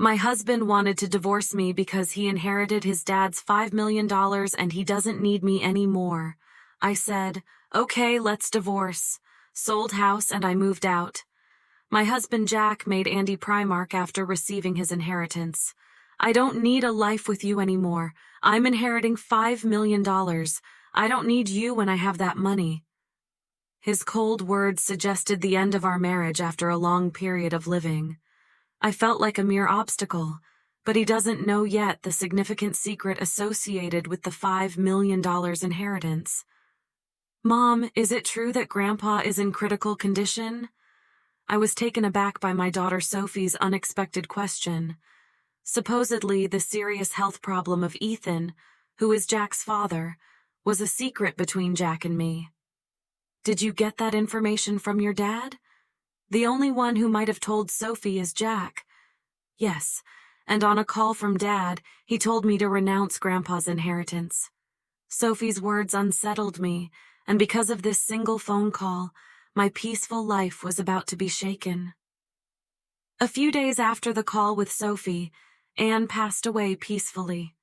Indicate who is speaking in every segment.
Speaker 1: My husband wanted to divorce me because he inherited his dad's $5 million and he doesn't need me anymore. I said, okay, let's divorce. Sold house and I moved out. My husband Jack made Andy Primark after receiving his inheritance. I don't need a life with you anymore. I'm inheriting $5 million. I don't need you when I have that money. His cold words suggested the end of our marriage after a long period of living. I felt like a mere obstacle, but he doesn't know yet the significant secret associated with the $5 million inheritance. Mom, is it true that Grandpa is in critical condition? I was taken aback by my daughter Sophie's unexpected question. Supposedly, the serious health problem of Ethan, who is Jack's father, was a secret between Jack and me. Did you get that information from your dad? The only one who might have told Sophie is Jack. Yes, and on a call from Dad, he told me to renounce Grandpa's inheritance. Sophie's words unsettled me, and because of this single phone call, my peaceful life was about to be shaken. A few days after the call with Sophie, Anne passed away peacefully.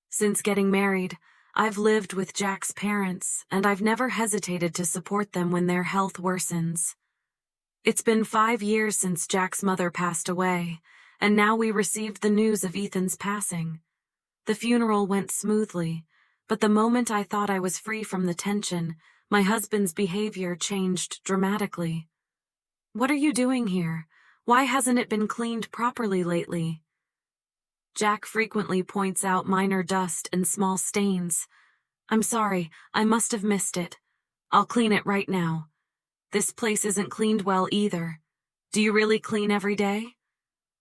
Speaker 1: Since getting married, I've lived with Jack's parents, and I've never hesitated to support them when their health worsens. It's been 5 years since Jack's mother passed away, and now we received the news of Ethan's passing. The funeral went smoothly, but the moment I thought I was free from the tension, my husband's behavior changed dramatically. What are you doing here? Why hasn't it been cleaned properly lately? Jack frequently points out minor dust and small stains. I'm sorry, I must have missed it. I'll clean it right now. This place isn't cleaned well either. Do you really clean every day?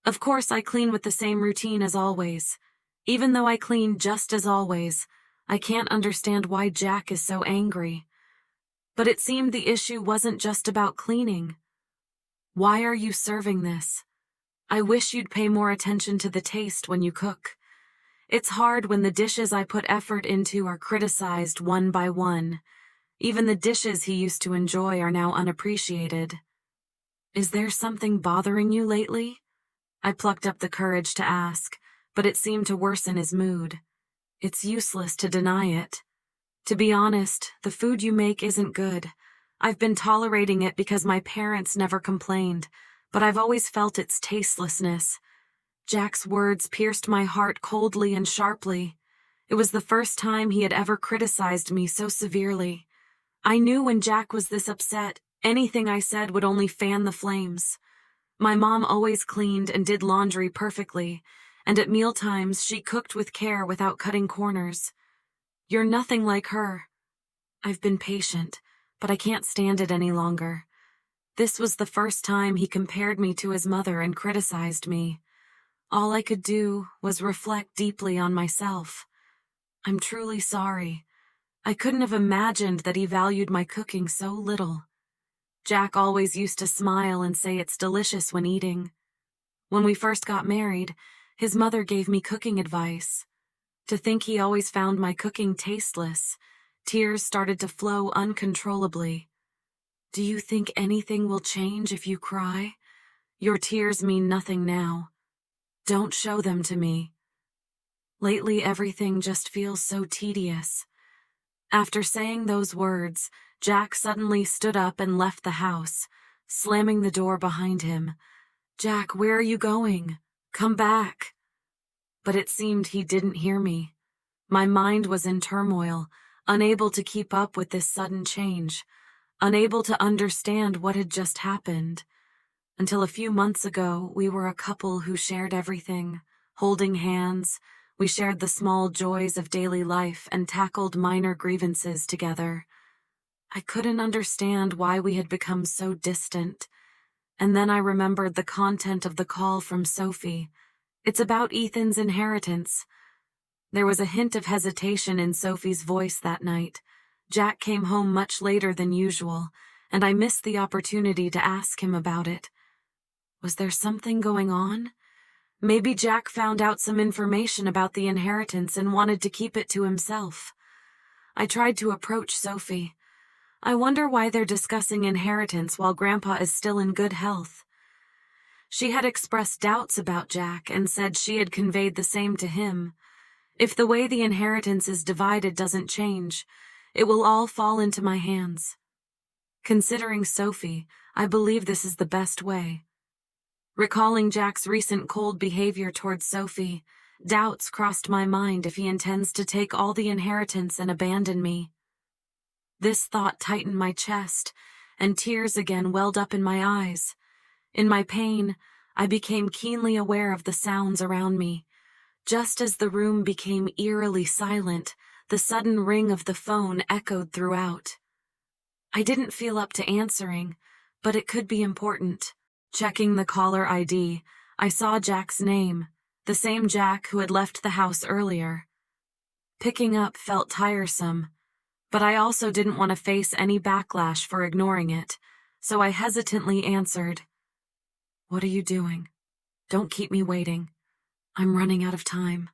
Speaker 1: Of course I clean with the same routine as always. Even though I clean just as always, I can't understand why Jack is so angry. But it seemed the issue wasn't just about cleaning. Why are you serving this? I wish you'd pay more attention to the taste when you cook. It's hard when the dishes I put effort into are criticized one by one. Even the dishes he used to enjoy are now unappreciated. Is there something bothering you lately? I plucked up the courage to ask, but it seemed to worsen his mood. It's useless to deny it. To be honest, the food you make isn't good. I've been tolerating it because my parents never complained, but I've always felt its tastelessness. Jack's words pierced my heart coldly and sharply. It was the first time he had ever criticized me so severely. I knew when Jack was this upset, anything I said would only fan the flames. My mom always cleaned and did laundry perfectly, and at mealtimes she cooked with care without cutting corners. You're nothing like her. I've been patient, but I can't stand it any longer. This was the first time he compared me to his mother and criticized me. All I could do was reflect deeply on myself. I'm truly sorry. I couldn't have imagined that he valued my cooking so little. Jack always used to smile and say it's delicious when eating. When we first got married, his mother gave me cooking advice. To think he always found my cooking tasteless, tears started to flow uncontrollably. Do you think anything will change if you cry? Your tears mean nothing now. Don't show them to me. Lately, everything just feels so tedious. After saying those words, Jack suddenly stood up and left the house, slamming the door behind him. Jack, where are you going? Come back. But it seemed he didn't hear me. My mind was in turmoil, unable to keep up with this sudden change, unable to understand what had just happened. Until a few months ago, we were a couple who shared everything, holding hands. We shared the small joys of daily life and tackled minor grievances together. I couldn't understand why we had become so distant. And then I remembered the content of the call from Sophie. It's about Ethan's inheritance. There was a hint of hesitation in Sophie's voice that night. Jack came home much later than usual, and I missed the opportunity to ask him about it. Was there something going on? Maybe Jack found out some information about the inheritance and wanted to keep it to himself. I tried to approach Sophie. I wonder why they're discussing inheritance while Grandpa is still in good health. She had expressed doubts about Jack and said she had conveyed the same to him. If the way the inheritance is divided doesn't change, it will all fall into my hands. Considering Sophie, I believe this is the best way. Recalling Jack's recent cold behavior towards Sophie, doubts crossed my mind if he intends to take all the inheritance and abandon me. This thought tightened my chest, and tears again welled up in my eyes. In my pain, I became keenly aware of the sounds around me. Just as the room became eerily silent, the sudden ring of the phone echoed throughout. I didn't feel up to answering, but it could be important. Checking the caller ID, I saw Jack's name, the same Jack who had left the house earlier. Picking up felt tiresome, but I also didn't want to face any backlash for ignoring it, so I hesitantly answered. "What are you doing? Don't keep me waiting. I'm running out of time."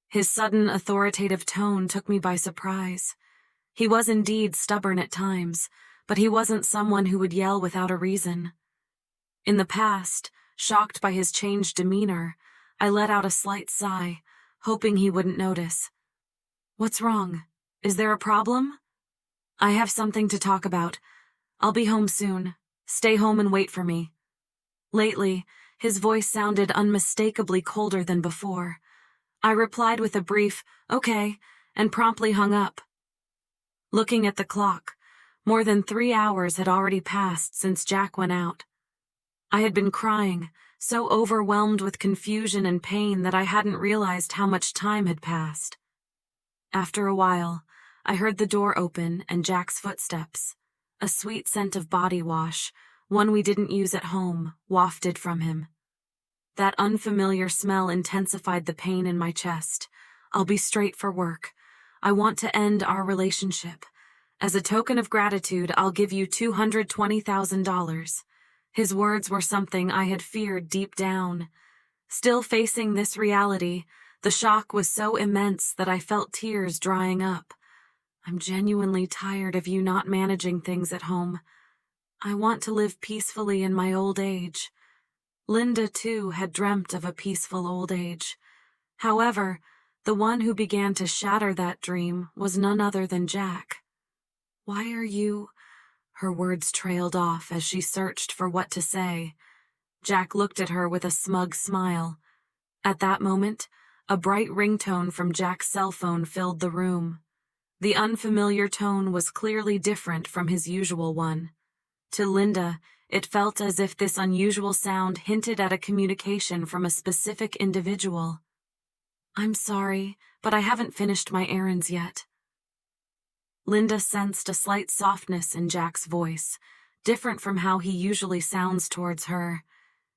Speaker 1: His sudden authoritative tone took me by surprise. He was indeed stubborn at times, but he wasn't someone who would yell without a reason. In the past, shocked by his changed demeanor, I let out a slight sigh, hoping he wouldn't notice. "What's wrong? Is there a problem?" "I have something to talk about. I'll be home soon. Stay home and wait for me." Lately, his voice sounded unmistakably colder than before. I replied with a brief, "Okay," and promptly hung up. Looking at the clock, more than 3 hours had already passed since Jack went out. I had been crying, so overwhelmed with confusion and pain that I hadn't realized how much time had passed. After a while, I heard the door open and Jack's footsteps. A sweet scent of body wash, one we didn't use at home, wafted from him. That unfamiliar smell intensified the pain in my chest. "I'll be straight for work. I want to end our relationship. As a token of gratitude, I'll give you $220,000. His words were something I had feared deep down. Still facing this reality, the shock was so immense that I felt tears drying up. "I'm genuinely tired of you not managing things at home. I want to live peacefully in my old age." Linda, too, had dreamt of a peaceful old age. However, the one who began to shatter that dream was none other than Jack. "Why are you—" Her words trailed off as she searched for what to say. Jack looked at her with a smug smile. At that moment, a bright ringtone from Jack's cell phone filled the room. The unfamiliar tone was clearly different from his usual one. To Linda, it felt as if this unusual sound hinted at a communication from a specific individual. "I'm sorry, but I haven't finished my errands yet." Linda sensed a slight softness in Jack's voice, different from how he usually sounds towards her.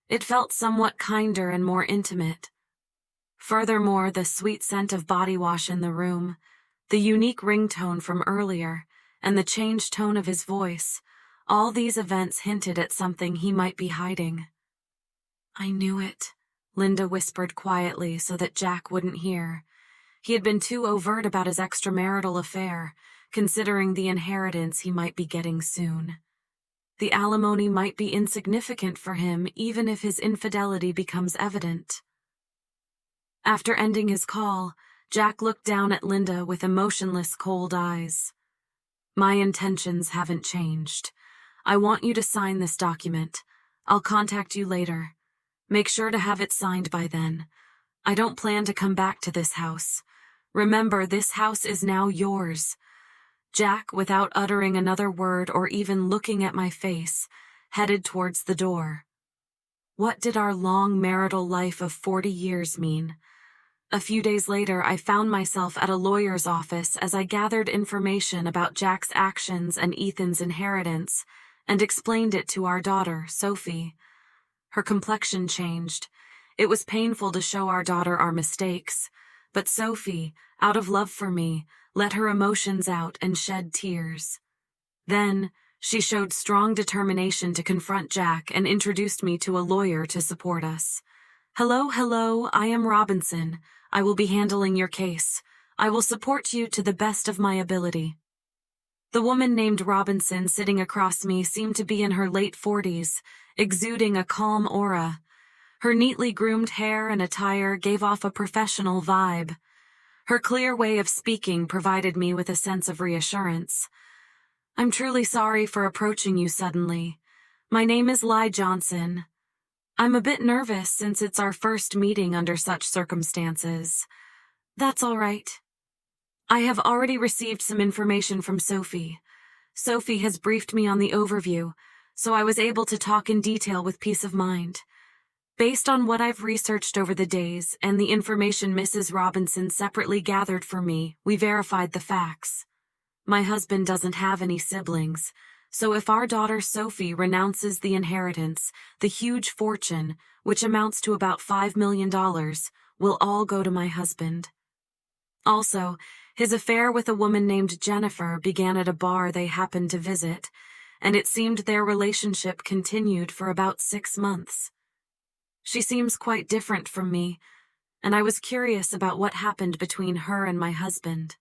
Speaker 1: It felt somewhat kinder and more intimate. Furthermore, the sweet scent of body wash in the room, the unique ringtone from earlier, and the changed tone of his voice, all these events hinted at something he might be hiding. "I knew it," Linda whispered quietly so that Jack wouldn't hear. He had been too overt about his extramarital affair, considering the inheritance he might be getting soon. The alimony might be insignificant for him even if his infidelity becomes evident. After ending his call, Jack looked down at Linda with emotionless, cold eyes. "My intentions haven't changed. I want you to sign this document. I'll contact you later. Make sure to have it signed by then. I don't plan to come back to this house. Remember, this house is now yours." Jack, without uttering another word or even looking at my face, headed towards the door. What did our long marital life of 40 years mean? A few days later, I found myself at a lawyer's office as I gathered information about Jack's actions and Ethan's inheritance and explained it to our daughter, Sophie. Her complexion changed. It was painful to show our daughter our mistakes, but Sophie, out of love for me, let her emotions out and shed tears. Then, she showed strong determination to confront Jack and introduced me to a lawyer to support us. Hello, I am Robinson. I will be handling your case. I will support you to the best of my ability." The woman named Robinson sitting across me seemed to be in her late 40s, exuding a calm aura. Her neatly groomed hair and attire gave off a professional vibe. Her clear way of speaking provided me with a sense of reassurance. "I'm truly sorry for approaching you suddenly. My name is Lai Johnson. I'm a bit nervous since it's our first meeting under such circumstances." "That's all right. I have already received some information from Sophie. Sophie has briefed me on the overview, so I was able to talk in detail with peace of mind. Based on what I've researched over the days and the information Mrs. Robinson separately gathered for me, we verified the facts. My husband doesn't have any siblings, so if our daughter Sophie renounces the inheritance, the huge fortune, which amounts to about $5 million, will all go to my husband. Also, his affair with a woman named Jennifer began at a bar they happened to visit, and it seemed their relationship continued for about 6 months. She seems quite different from me, and I was curious about what happened between her and my husband.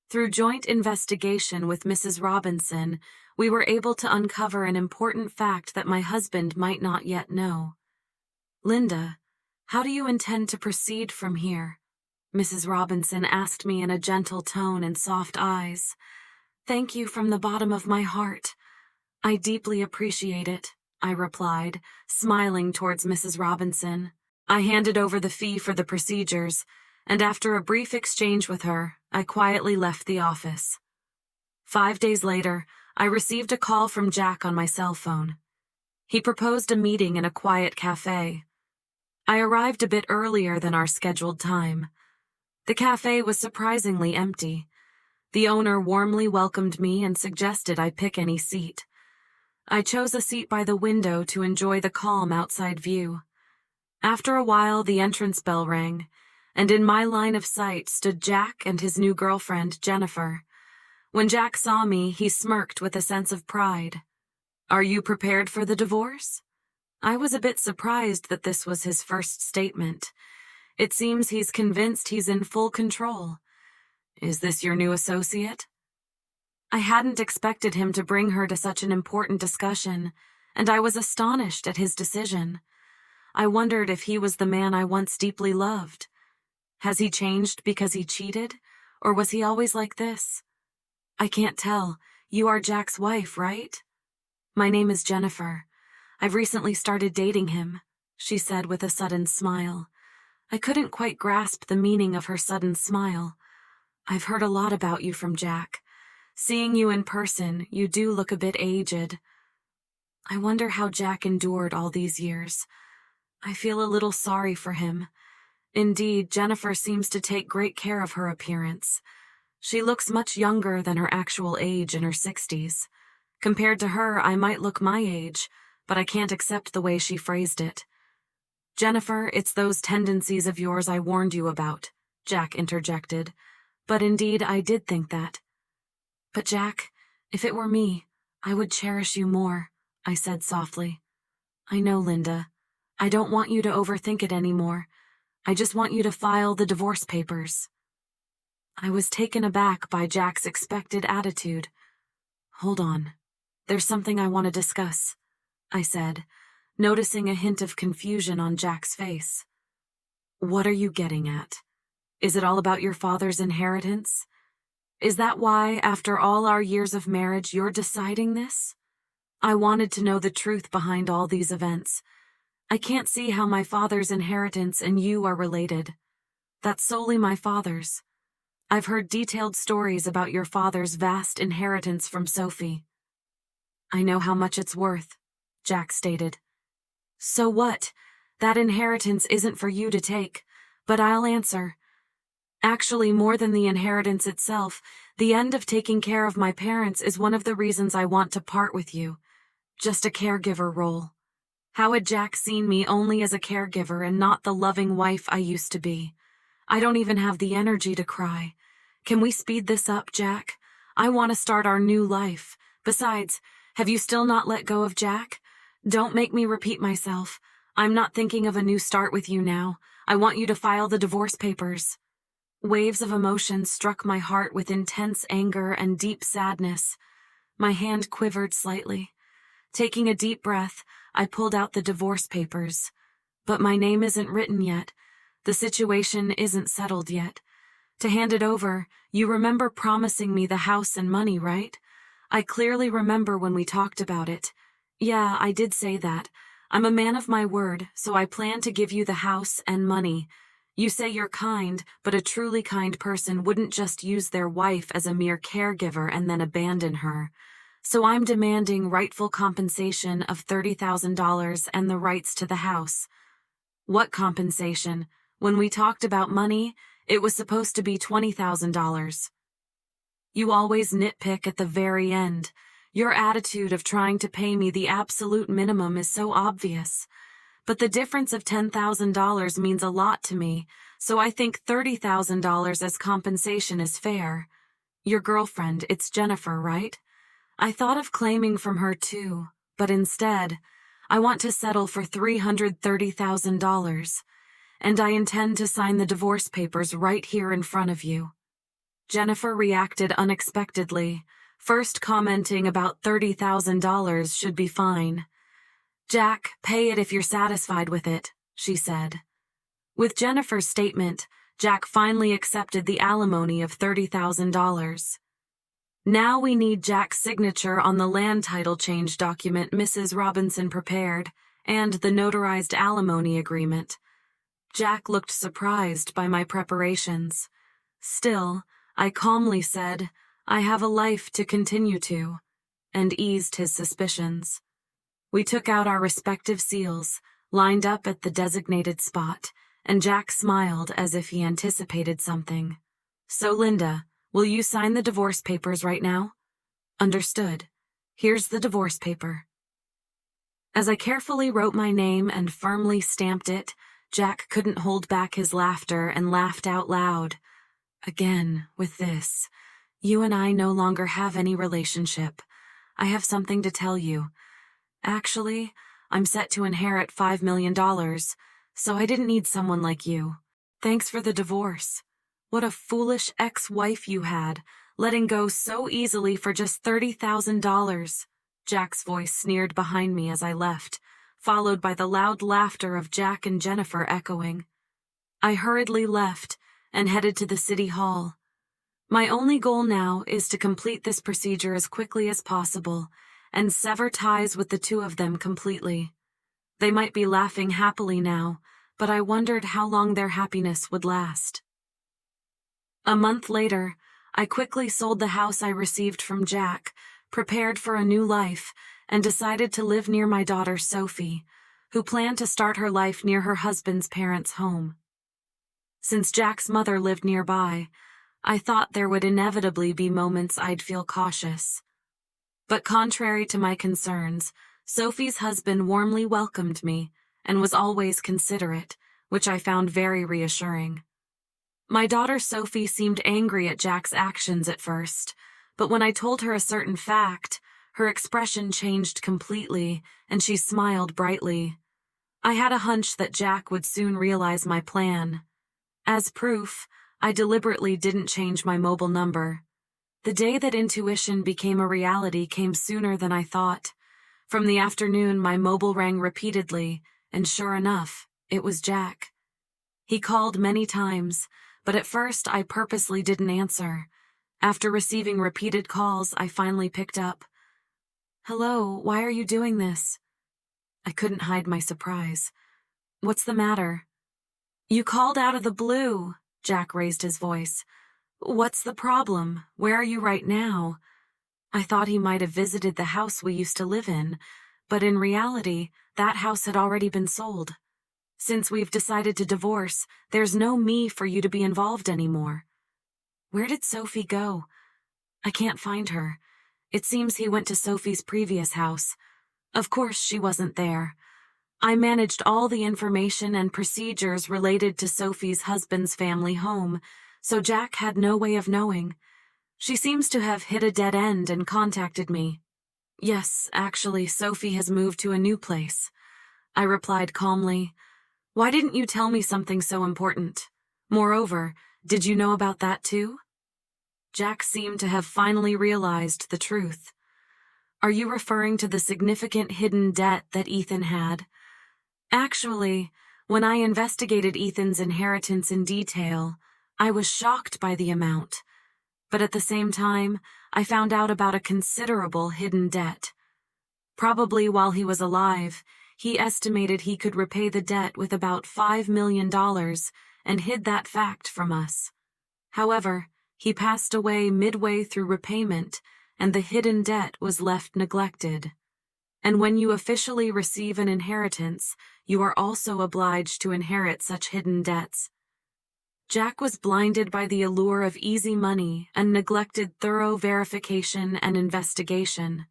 Speaker 1: Through joint investigation with Mrs. Robinson, we were able to uncover an important fact that my husband might not yet know. "Linda, how do you intend to proceed from here?" Mrs. Robinson asked me in a gentle tone and soft eyes. "Thank you from the bottom of my heart. I deeply appreciate it," I replied, smiling towards Mrs. Robinson. I handed over the fee for the procedures, and after a brief exchange with her, I quietly left the office. 5 days later, I received a call from Jack on my cell phone. He proposed a meeting in a quiet cafe. I arrived a bit earlier than our scheduled time. The cafe was surprisingly empty. The owner warmly welcomed me and suggested I pick any seat. I chose a seat by the window to enjoy the calm outside view. After a while, the entrance bell rang, and in my line of sight stood Jack and his new girlfriend, Jennifer. When Jack saw me, he smirked with a sense of pride. "Are you prepared for the divorce?" I was a bit surprised that this was his first statement. It seems he's convinced he's in full control. "Is this your new associate?" I hadn't expected him to bring her to such an important discussion, and I was astonished at his decision. I wondered if he was the man I once deeply loved. Has he changed because he cheated, or was he always like this? "I can't tell. You are Jack's wife, right?" "My name is Jennifer. I've recently started dating him," she said with a sudden smile. I couldn't quite grasp the meaning of her sudden smile. "I've heard a lot about you from Jack. Seeing you in person, you do look a bit aged. I wonder how Jack endured all these years. I feel a little sorry for him. Indeed, Jennifer seems to take great care of her appearance. She looks much younger than her actual age in her 60s. Compared to her, I might look my age, but I can't accept the way she phrased it." "Jennifer, it's those tendencies of yours I warned you about," Jack interjected. "But indeed, I did think that." "But Jack, if it were me, I would cherish you more," I said softly. "I know, Linda. I don't want you to overthink it anymore. I just want you to file the divorce papers." I was taken aback by Jack's expected attitude. "Hold on. There's something I want to discuss," I said, noticing a hint of confusion on Jack's face. "What are you getting at? Is it all about your father's inheritance? Is that why, after all our years of marriage, you're deciding this?" I wanted to know the truth behind all these events. I can't see how my father's inheritance and you are related. That's solely my father's. I've heard detailed stories about your father's vast inheritance from Sophie. "I know how much it's worth," Jack stated. "So what? That inheritance isn't for you to take, but I'll answer. Actually, more than the inheritance itself, the end of taking care of my parents is one of the reasons I want to part with you. Just a caregiver role. How had Jack seen me only as a caregiver and not the loving wife I used to be? I don't even have the energy to cry. Can we speed this up, Jack? I want to start our new life. Besides, have you still not let go of Jack? Don't make me repeat myself. I'm not thinking of a new start with you now. I want you to file the divorce papers." Waves of emotion struck my heart with intense anger and deep sadness. My hand quivered slightly. Taking a deep breath, I pulled out the divorce papers. But my name isn't written yet. The situation isn't settled yet. To hand it over, you remember promising me the house and money, right? I clearly remember when we talked about it. Yeah, I did say that. I'm a man of my word, so I plan to give you the house and money. You say you're kind, but a truly kind person wouldn't just use their wife as a mere caregiver and then abandon her. So I'm demanding rightful compensation of $30,000 and the rights to the house. What compensation? When we talked about money, it was supposed to be $20,000. You always nitpick at the very end. Your attitude of trying to pay me the absolute minimum is so obvious. But the difference of $10,000 means a lot to me, so I think $30,000 as compensation is fair. Your girlfriend, it's Jennifer, right? I thought of claiming from her too, but instead, I want to settle for $330,000, and I intend to sign the divorce papers right here in front of you. Jennifer reacted unexpectedly, first commenting about $30,000 should be fine. Jack, pay it if you're satisfied with it, she said. With Jennifer's statement, Jack finally accepted the alimony of $30,000. Now we need Jack's signature on the land title change document Mrs. Robinson prepared, and the notarized alimony agreement. Jack looked surprised by my preparations. Still, I calmly said, I have a life to continue to, and eased his suspicions. We took out our respective seals, lined up at the designated spot, and Jack smiled as if he anticipated something. So, Linda, will you sign the divorce papers right now? Understood. Here's the divorce paper. As I carefully wrote my name and firmly stamped it, Jack couldn't hold back his laughter and laughed out loud. Again, with this. You and I no longer have any relationship. I have something to tell you. Actually, I'm set to inherit $5 million, so I didn't need someone like you. Thanks for the divorce. What a foolish ex-wife you had, letting go so easily for just $30,000. Jack's voice sneered behind me as I left, followed by the loud laughter of Jack and Jennifer echoing. I hurriedly left and headed to the city hall. My only goal now is to complete this procedure as quickly as possible and sever ties with the two of them completely. They might be laughing happily now, but I wondered how long their happiness would last. A month later, I quickly sold the house I received from Jack, prepared for a new life, and decided to live near my daughter Sophie, who planned to start her life near her husband's parents' home. Since Jack's mother lived nearby, I thought there would inevitably be moments I'd feel cautious. But contrary to my concerns, Sophie's husband warmly welcomed me and was always considerate, which I found very reassuring. My daughter Sophie seemed angry at Jack's actions at first, but when I told her a certain fact, her expression changed completely and she smiled brightly. I had a hunch that Jack would soon realize my plan. As proof, I deliberately didn't change my mobile number. The day that intuition became a reality came sooner than I thought. From the afternoon, my mobile rang repeatedly, and sure enough, it was Jack. He called many times, but at first I purposely didn't answer. After receiving repeated calls, I finally picked up. Hello, why are you doing this? I couldn't hide my surprise. What's the matter? You called out of the blue, Jack raised his voice. What's the problem? Where are you right now? I thought he might have visited the house we used to live in, but in reality, that house had already been sold. Since we've decided to divorce, there's no me for you to be involved anymore. Where did Sophie go? I can't find her. It seems he went to Sophie's previous house. Of course, she wasn't there. I managed all the information and procedures related to Sophie's husband's family home, so Jack had no way of knowing. She seems to have hit a dead end and contacted me. Yes, actually, Sophie has moved to a new place. I replied calmly. Why didn't you tell me something so important? Moreover, Did you know about that too? Jack seemed to have finally realized the truth. Are you referring to the significant hidden debt that Ethan had? Actually, when I investigated Ethan's inheritance in detail, I was shocked by the amount. But at the same time, I found out about a considerable hidden debt. Probably while he was alive, he estimated he could repay the debt with about $5 million and hid that fact from us. However, he passed away midway through repayment, and the hidden debt was left neglected. And when you officially receive an inheritance, you are also obliged to inherit such hidden debts. Jack was blinded by the allure of easy money and neglected thorough verification and investigation.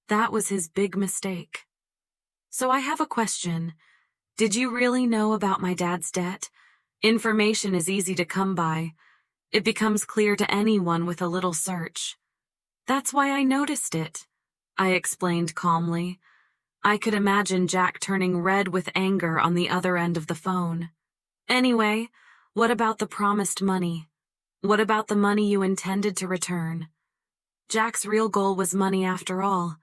Speaker 1: That was his big mistake. So I have a question. Did you really know about my dad's debt? Information is easy to come by. It becomes clear to anyone with a little search. That's why I noticed it, I explained calmly. I could imagine Jack turning red with anger on the other end of the phone. Anyway, what about the promised money? What about the money you intended to return? Jack's real goal was money after all.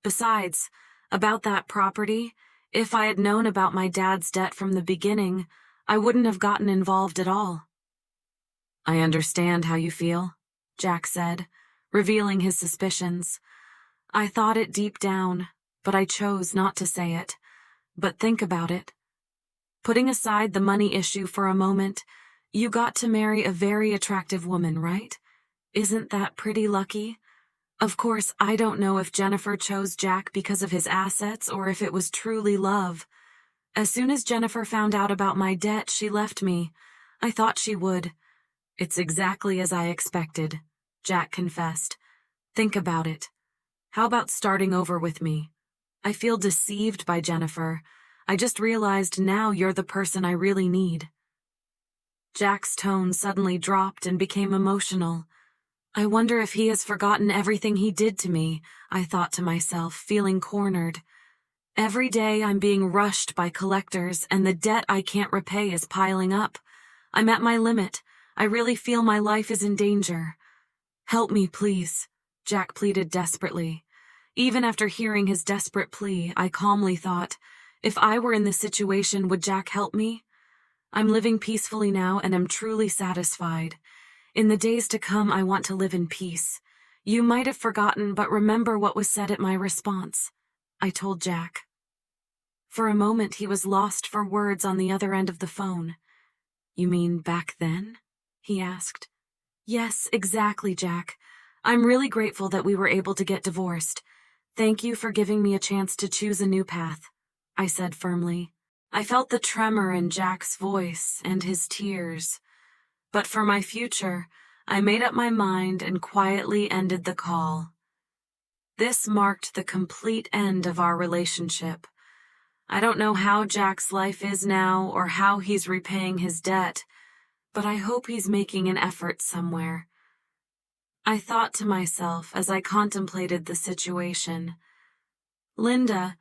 Speaker 1: Besides, about that property, if I had known about my dad's debt from the beginning, I wouldn't have gotten involved at all. I understand how you feel, Jack said, revealing his suspicions. I thought it deep down, but I chose not to say it. But think about it. Putting aside the money issue for a moment, you got to marry a very attractive woman, right? Isn't that pretty lucky? Of course, I don't know if Jennifer chose Jack because of his assets or if it was truly love. As soon as Jennifer found out about my debt, she left me. I thought she would. It's exactly as I expected, Jack confessed. Think about it. How about starting over with me? I feel deceived by Jennifer. I just realized now you're the person I really need. Jack's tone suddenly dropped and became emotional. I wonder if he has forgotten everything he did to me, I thought to myself, feeling cornered. Every day I'm being rushed by collectors and the debt I can't repay is piling up. I'm at my limit. I really feel my life is in danger. Help me, please, Jack pleaded desperately. Even after hearing his desperate plea, I calmly thought, if I were in this situation, would Jack help me? I'm living peacefully now and am truly satisfied. In the days to come, I want to live in peace. You might have forgotten, but remember what was said at my response, I told Jack. For a moment, he was lost for words on the other end of the phone. You mean back then? He asked. Yes, exactly, Jack. I'm really grateful that we were able to get divorced. Thank you for giving me a chance to choose a new path, I said firmly. I felt the tremor in Jack's voice and his tears. But for my future, I made up my mind and quietly ended the call. This marked the complete end of our relationship. I don't know how Jack's life is now or how he's repaying his debt, but I hope he's making an effort somewhere. I thought to myself as I contemplated the situation. Linda,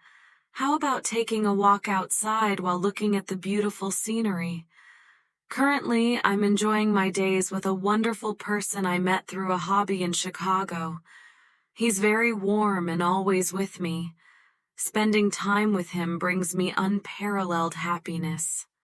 Speaker 1: how about taking a walk outside while looking at the beautiful scenery? Currently, I'm enjoying my days with a wonderful person I met through a hobby in Chicago. He's very warm and always with me. Spending time with him brings me unparalleled happiness.